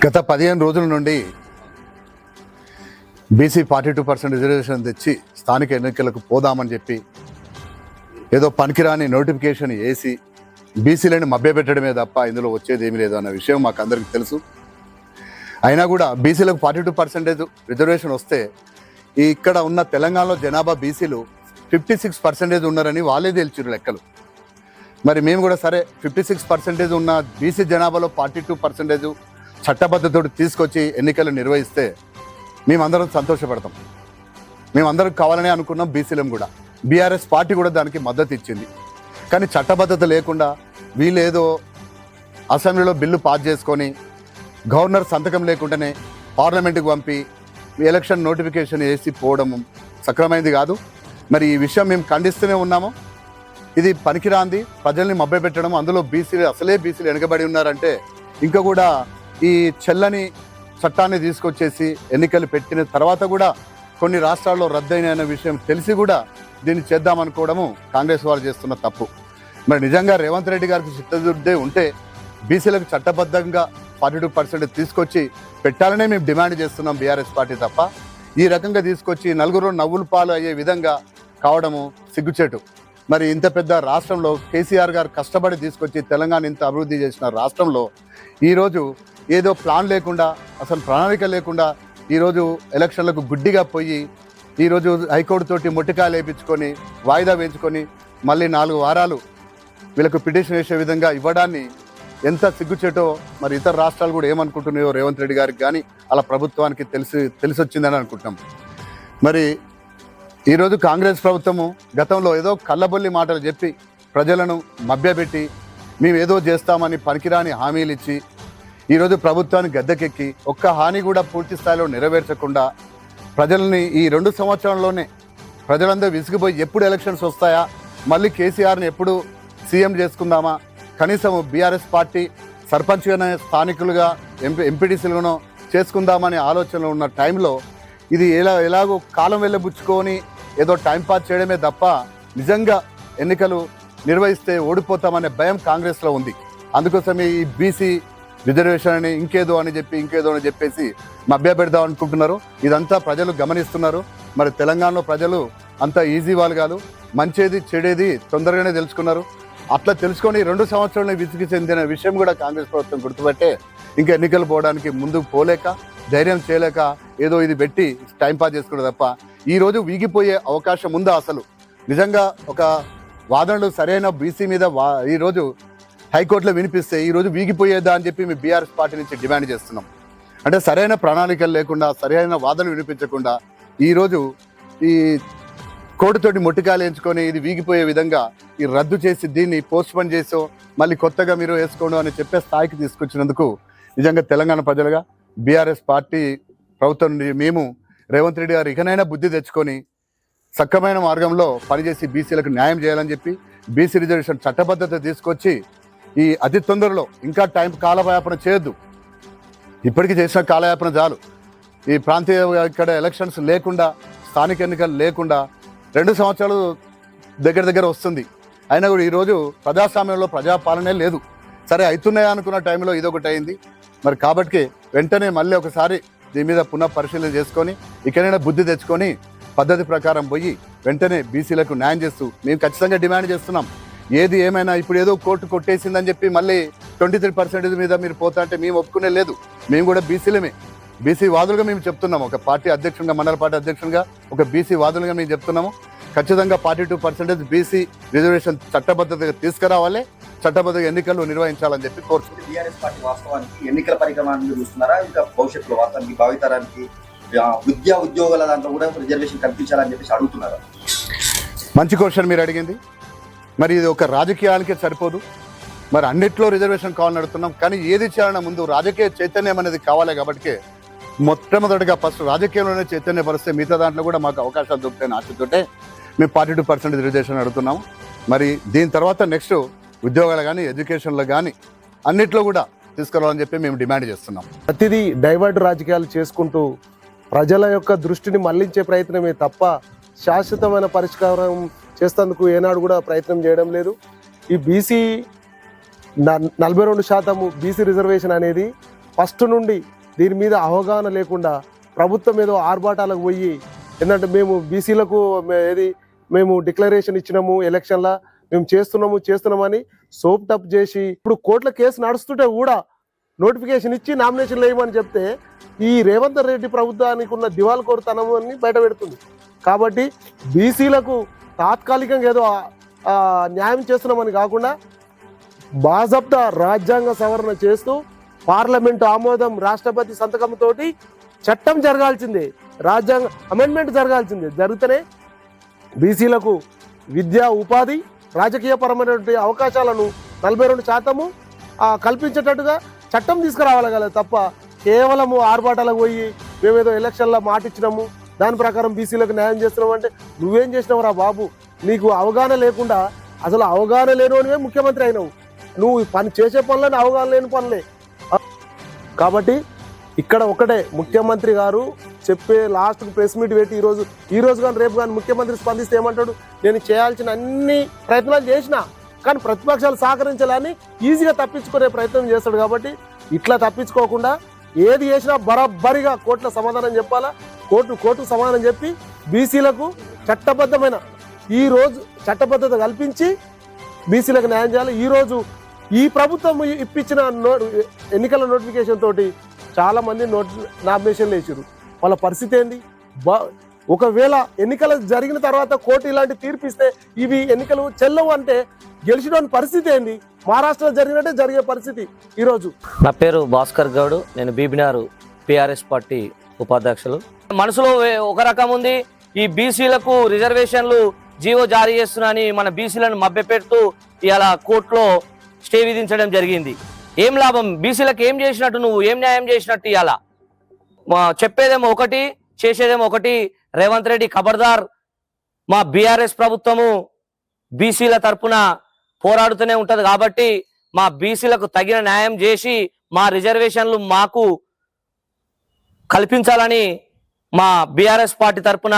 గత 15 రోజుల నుండి బీసీ 42% రిజర్వేషన్ తెచ్చి స్థానిక ఎన్నికలకు పోదామని చెప్పి ఏదో పనికిరాని నోటిఫికేషన్ వేసి బీసీలను మభ్యపెట్టడమే తప్ప ఇందులో వచ్చేది ఏమీ లేదు అన్న విషయం మాకు అందరికీ తెలుసు. అయినా కూడా బీసీలకు 42% రిజర్వేషన్ వస్తే ఇక్కడ ఉన్న తెలంగాణలో జనాభా బీసీలు 56% ఉన్నారని వాళ్ళే తేల్చిరు లెక్కలు. మరి మేము కూడా సరే 56% ఉన్న బీసీ జనాభాలో 42% చట్టబద్ధతోటి తీసుకొచ్చి ఎన్నికలు నిర్వహిస్తే మేమందరం సంతోషపడతాం. మేమందరం కావాలనే అనుకున్నాం. బీసీలం కూడా, బీఆర్ఎస్ పార్టీ కూడా దానికి మద్దతు ఇచ్చింది. కానీ చట్టబద్ధత లేకుండా వీళ్ళేదో అసెంబ్లీలో బిల్లు పాస్ చేసుకొని గవర్నర్ సంతకం లేకుండానే పార్లమెంటుకు పంపి ఎలక్షన్ నోటిఫికేషన్ వేసి పోవడం సక్రమైనది కాదు. మరి ఈ విషయం మేము ఖండిస్తూనే ఉన్నాము. ఇది పనికిరాంది, ప్రజల్ని మభ్యపెట్టడం. అందులో బీసీలు వెనుకబడి ఉన్నారంటే ఇంకా కూడా ఈ చెల్లని చట్టాన్ని తీసుకొచ్చేసి ఎన్నికలు పెట్టిన తర్వాత కూడా కొన్ని రాష్ట్రాల్లో రద్దయిన విషయం తెలిసి కూడా దీన్ని చేద్దామనుకోవడము కాంగ్రెస్ వారు చేస్తున్న తప్పు. మరి నిజంగా రేవంత్ రెడ్డి గారికి చిత్తశుద్ధి ఉంటే బీసీలకు చట్టబద్ధంగా 42% తీసుకొచ్చి పెట్టాలనే మేము డిమాండ్ చేస్తున్నాం బీఆర్ఎస్ పార్టీ తప్ప ఈ రకంగా తీసుకొచ్చి నలుగురు నవ్వులు పాలు అయ్యే విధంగా కావడము సిగ్గుచేటు. మరి ఇంత పెద్ద రాష్ట్రంలో కేసీఆర్ గారు కష్టపడి తీసుకొచ్చి తెలంగాణ ఇంత అభివృద్ధి చేసిన రాష్ట్రంలో ఈరోజు ఏదో ప్లాన్ లేకుండా, అసలు ప్రణాళిక లేకుండా ఈరోజు ఎలక్షన్లకు గుడ్డిగా పోయి ఈరోజు హైకోర్టు తోటి మొట్టికాయలు వేయించుకొని వాయిదా వేయించుకొని మళ్ళీ 4 వారాలు వీళ్ళకు పిటిషన్ వేసే విధంగా ఇవ్వడాన్ని ఎంత సిగ్గుచేటో మరి ఇతర రాష్ట్రాలు కూడా ఏమనుకుంటున్నాయో రేవంత్ రెడ్డి గారికి కానీ అలా ప్రభుత్వానికి తెలిసి వచ్చిందని అనుకుంటున్నాం. మరి ఈరోజు కాంగ్రెస్ ప్రభుత్వము గతంలో ఏదో కళ్ళబొల్లి మాటలు చెప్పి ప్రజలను మభ్యపెట్టి మేము ఏదో చేస్తామని పనికిరాని హామీలు ఇచ్చి ఈరోజు ప్రభుత్వాన్ని గద్దెకెక్కి ఒక్క హాని కూడా పూర్తి స్థాయిలో నెరవేర్చకుండా ప్రజల్ని ఈ 2 సంవత్సరాల్లోనే ప్రజలందరూ విసిగిపోయి ఎప్పుడు ఎలక్షన్స్ వస్తాయా, మళ్ళీ కేసీఆర్ని ఎప్పుడు సీఎం చేసుకుందామా, కనీసం బీఆర్ఎస్ పార్టీ సర్పంచ్గానే స్థానికులుగా ఎంపీటీసీలుగానో చేసుకుందామనే ఆలోచనలో ఉన్న టైంలో ఇది ఎలాగో కాలం వెళ్ళబుచ్చుకొని ఏదో టైంపాస్ చేయడమే తప్ప నిజంగా ఎన్నికలు నిర్వహిస్తే ఓడిపోతామనే భయం కాంగ్రెస్లో ఉంది. అందుకోసమే ఈ బీసీ రిజర్వేషన్ అని ఇంకేదో అని చెప్పేసి మభ్యపెడదాం అనుకుంటున్నారు. ఇదంతా ప్రజలు గమనిస్తున్నారు. మరి తెలంగాణలో ప్రజలు అంత ఈజీ వాళ్ళు కాదు. మంచిది చెడేది తొందరగానే తెలుసుకున్నారు. అట్లా తెలుసుకొని 2 సంవత్సరాలు విసిగి చెందిన విషయం కూడా కాంగ్రెస్ ప్రభుత్వం గుర్తుపట్టే ఇంకా ఎన్నికలు పోవడానికి ముందుకు పోలేక, ధైర్యం చేయలేక ఏదో ఇది పెట్టి టైంపాస్ చేసుకున్నారు తప్ప ఈరోజు వీగిపోయే అవకాశం ఉందా? అసలు నిజంగా ఒక వాదనలు సరైన బీసీ మీద ఈరోజు హైకోర్టులో వినిపిస్తే ఈరోజు వీగిపోయేదా అని చెప్పి మేము బీఆర్ఎస్ పార్టీ నుంచి డిమాండ్ చేస్తున్నాం. అంటే సరైన ప్రణాళికలు లేకుండా, సరైన వాదనలు వినిపించకుండా ఈరోజు ఈ కోర్టుతోటి మొట్టికాయలు ఎంచుకొని ఇది వీగిపోయే విధంగా ఈ రద్దు చేసి దీన్ని పోస్ట్పోన్ చేసో మళ్ళీ కొత్తగా మీరు వేసుకోండి అని చెప్పే స్థాయికి తీసుకొచ్చినందుకు నిజంగా తెలంగాణ ప్రజలుగా బీఆర్ఎస్ పార్టీ ప్రభుత్వం మేము రేవంత్ రెడ్డి గారు ఇకనైనా బుద్ధి తెచ్చుకొని సక్రమైన మార్గంలో పనిచేసి బీసీలకు న్యాయం చేయాలని చెప్పి బీసీ రిజర్వేషన్ చట్టబద్ధత తీసుకొచ్చి ఈ అతి తొందరలో ఇంకా కాలయాపన చేయొద్దు. ఇప్పటికీ చేసిన కాలయాపన చాలు. ఈ ప్రాంతీయ ఇక్కడ ఎలక్షన్స్ లేకుండా, స్థానిక ఎన్నికలు లేకుండా 2 సంవత్సరాలు దగ్గర వస్తుంది. అయినా కూడా ఈరోజు ప్రజాస్వామ్యంలో ప్రజాపాలనే లేదు. సరే అవుతున్నాయా అనుకున్న టైంలో ఇదొకటి అయింది. మరి కాబట్టి వెంటనే మళ్ళీ ఒకసారి దీని మీద పునః పరిశీలన చేసుకొని ఇకనైనా బుద్ధి తెచ్చుకొని పద్ధతి ప్రకారం పోయి వెంటనే బీసీలకు న్యాయం చేస్తూ మేము ఖచ్చితంగా డిమాండ్ చేస్తున్నాం. ఏది ఏమైనా ఇప్పుడు ఏదో కోర్టు కొట్టేసిందని చెప్పి మళ్ళీ 23% మీద మీరు పోతా అంటే మేము ఒప్పుకునే లేదు. మేము కూడా బీసీలమే, బీసీ వాదులుగా మేము చెప్తున్నాము. ఒక పార్టీ అధ్యక్షునిగా, మండల పార్టీ అధ్యక్షునిగా ఒక బీసీ వాదులుగా మేము చెప్తున్నాము. ఖచ్చితంగా 42% బీసీ రిజర్వేషన్ చట్టబద్ధతగా తీసుకురావాలి, చట్టబద్ధంగా ఎన్నికలు నిర్వహించాలని చెప్పి కోరుతుంది. బీఆర్ఎస్ పార్టీ వాస్తవానికి ఎన్నికల పరిక్రమాన్ని చూస్తున్నారా, ఇంకా భవిష్యత్తులో వాస్తవానికి భావితరానికి విద్యా ఉద్యోగాల దాంట్లో కూడా రిజర్వేషన్ కల్పించాలని చెప్పేసి అడుగుతున్నారు? మంచి క్వశ్చన్ మీరు అడిగింది. మరి ఇది ఒక రాజకీయాలకే సరిపోదు. మరి అన్నిట్లో రిజర్వేషన్ కావాలని అడుగుతున్నాం. కానీ ఏది చేయాలన్నా ముందు రాజకీయ చైతన్యం అనేది కావాలి. కాబట్టి మొట్టమొదటిగా ఫస్ట్ రాజకీయంలోనే చైతన్యపరిస్తే మిగతా దాంట్లో కూడా మాకు అవకాశాలు దొరుకుతాయని ఆశతోటే మేము 42% రిజర్వేషన్ అడుగుతున్నాము. మరి దీని తర్వాత నెక్స్ట్ ఉద్యోగాలు కానీ, ఎడ్యుకేషన్లో కానీ అన్నిట్లో కూడా తీసుకురావాలని చెప్పి మేము డిమాండ్ చేస్తున్నాం. ప్రతిదీ డైవర్ట్ రాజకీయాలు చేసుకుంటూ ప్రజల యొక్క దృష్టిని మళ్లించే ప్రయత్నమే తప్ప శాశ్వతమైన పరిష్కారం చేసేందుకు ఏనాడు కూడా ప్రయత్నం చేయడం లేదు. ఈ బీసీ 42% బీసీ రిజర్వేషన్ అనేది ఫస్ట్ నుండి దీని మీద అవగాహన లేకుండా ప్రభుత్వం ఏదో ఆర్భాటాలకు పోయి ఏంటంటే మేము బీసీలకు మేము డిక్లరేషన్ ఇచ్చినాము ఎలక్షన్లా మేము చేస్తున్నామని సోప్ టప్ చేసి ఇప్పుడు కోర్టుల కేసు నడుస్తుంటే కూడా నోటిఫికేషన్ ఇచ్చి నామినేషన్ వేయమని చెప్తే ఈ రేవంత్ రెడ్డి ప్రభుత్వానికి ఉన్న దివాళకోరుతనం అని బయట పెడుతుంది. కాబట్టి బీసీలకు తాత్కాలికంగా ఏదో న్యాయం చేస్తున్నామని కాకుండా బాజప్తా రాజ్యాంగ సవరణ చేస్తూ పార్లమెంటు ఆమోదం రాష్ట్రపతి సంతకంతో చట్టం జరగాల్సిందే, రాజ్యాంగ అమెండ్మెంట్ జరగాల్సిందే. జరిగితేనే బీసీలకు విద్యా ఉపాధి రాజకీయపరమైనటువంటి అవకాశాలను 42% కల్పించేటట్టుగా చట్టం తీసుకురావాలి కదా, తప్ప కేవలము ఆర్భాటాలకు పోయి మేమేదో ఎలక్షన్లో మాట ఇచ్చినాము దాని ప్రకారం బీసీలకు న్యాయం చేస్తున్నాం అంటే నువ్వేం చేసినావురా బాబు? నీకు అవగాహన లేకుండా, అసలు అవగాహన లేనివనివే ముఖ్యమంత్రి అయినావు. నువ్వు పని చేసే పనులని అవగాహన లేని పనులే. కాబట్టి ఇక్కడ ఒకటే ముఖ్యమంత్రి గారు చెప్పే లాస్ట్కి ప్రెస్ మీట్ పెట్టి ఈ రోజు కానీ రేపు కానీ ముఖ్యమంత్రి స్పందిస్తే ఏమంటాడు, నేను చేయాల్సిన అన్ని ప్రయత్నాలు చేసినా కానీ ప్రతిపక్షాలు సహకరించాలని ఈజీగా తప్పించుకునే ప్రయత్నం చేస్తాడు. కాబట్టి ఇట్లా తప్పించుకోకుండా ఏది చేసినా బరాబరిగా కోర్టులో సమాధానం చెప్పాలా, కోర్టు సమాధానం చెప్పి బీసీలకు చట్టబద్ధమైన ఈరోజు చట్టబద్ధత కల్పించి బీసీలకు న్యాయం చేయాలి. ఈరోజు ఈ ప్రభుత్వం ఇప్పించిన ఎన్నికల నోటిఫికేషన్ తోటి చాలా మంది నామినేషన్లు వేసారు. వాళ్ళ పరిస్థితి ఏంది? ఒకవేళ ఎన్నికలు జరిగిన తర్వాత కోర్టు ఇలాంటి తీర్పు ఇస్తే ఇవి ఎన్నికలు చెల్లవు అంటే గెలిచిన పరిస్థితి ఏంది? మహారాష్ట్రలో జరిగినట్టే జరిగే పరిస్థితి ఈరోజు. నా పేరు భాస్కర్ గౌడ్, నేను బీబీనార్ పిఆర్ఎస్ పార్టీ ఉపాధ్యక్షులు. మనసులో ఒక రకం ఉంది, ఈ బీసీలకు రిజర్వేషన్లు జీవో జారీ చేస్తున్నారని మన బీసీలను మభ్యపెడుతూ ఇలా కోర్టులో స్టే విధించడం జరిగింది. ఏం లాభం? బీసీలకు ఏం చేసినట్టు, నువ్వు ఏం న్యాయం చేసినట్టు? ఇలా చెప్పేదేమో ఒకటి, చేసేదేమో ఒకటి. రేవంత్ రెడ్డి ఖబర్దార్, మా బీఆర్ఎస్ ప్రభుత్వము బీసీల తరపున పోరాడుతూనే ఉంటది కాబట్టి మా బీసీలకు తగిన న్యాయం చేసి మా రిజర్వేషన్లు మాకు కల్పించాలని మా బీఆర్ఎస్ పార్టీ తరపున